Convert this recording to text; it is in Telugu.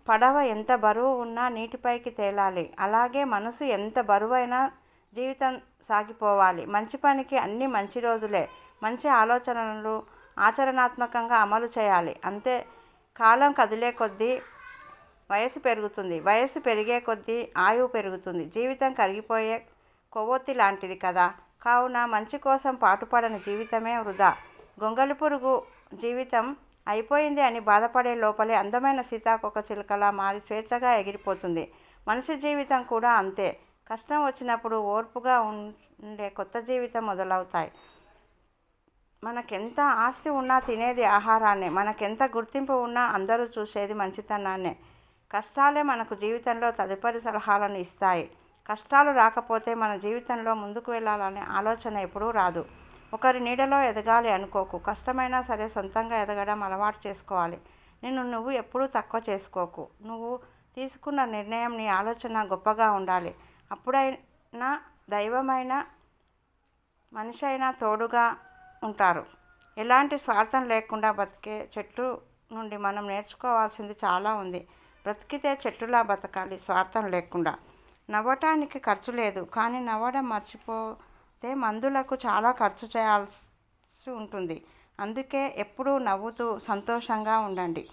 పడవ ఎంత బరువు ఉన్నా నీటిపైకి తేలాలి. అలాగే మనసు ఎంత బరువైనా జీవితం సాగిపోవాలి. మంచి పనికి అన్ని మంచి రోజులే. మంచి ఆలోచనలు ఆచరణాత్మకంగా అమలు చేయాలి. అంతే. కాలం కదిలే కొద్దీ వయసు పెరుగుతుంది. వయసు పెరిగే కొద్దీ ఆయువు పెరుగుతుంది. జీవితం కరిగిపోయే కొవ్వొత్తి లాంటిది కదా. కావున మంచి కోసం పాటుపడని జీవితమే వృధా. గొంగళి పురుగు జీవితం అయిపోయింది అని బాధపడే లోపలే అందమైన సీతాకోక చిలుకలా మారి స్వేచ్ఛగా ఎగిరిపోతుంది. మనిషి జీవితం కూడా అంతే. కష్టం వచ్చినప్పుడు ఓర్పుగా ఉండే కొత్త జీవితం మొదలవుతాయి. మనకెంత ఆస్తి ఉన్నా తినేది ఆహారాన్నే. మనకెంత గుర్తింపు ఉన్నా అందరూ చూసేది మంచితనాన్నే. కష్టాలే మనకు జీవితంలో తదుపరి సలహాలను ఇస్తాయి. కష్టాలు రాకపోతే మన జీవితంలో ముందుకు వెళ్ళాలనే ఆలోచన ఎప్పుడూ రాదు. ఒకరి నీడలో ఎదగాలి అనుకోకు. కష్టమైనా సరే సొంతంగా ఎదగడం అలవాటు చేసుకోవాలి. నిన్ను నువ్వు ఎప్పుడూ తక్కువ చేసుకోకు. నువ్వు తీసుకున్న నిర్ణయం, నీ ఆలోచన గొప్పగా ఉండాలి. అప్పుడైనా దైవమైనా మనిషి అయినా తోడుగా ఉంటారు. ఎలాంటి స్వార్థం లేకుండా బతికే చెట్టు నుండి మనం నేర్చుకోవాల్సింది చాలా ఉంది. బ్రతికితే చెట్టులా బతకాలి, స్వార్థం లేకుండా. నవ్వటానికి ఖర్చు లేదు, కానీ నవ్వడం మర్చిపోతే మందులకు చాలా ఖర్చు చేయాల్సి ఉంటుంది. అందుకే ఎప్పుడూ నవ్వుతూ సంతోషంగా ఉండండి.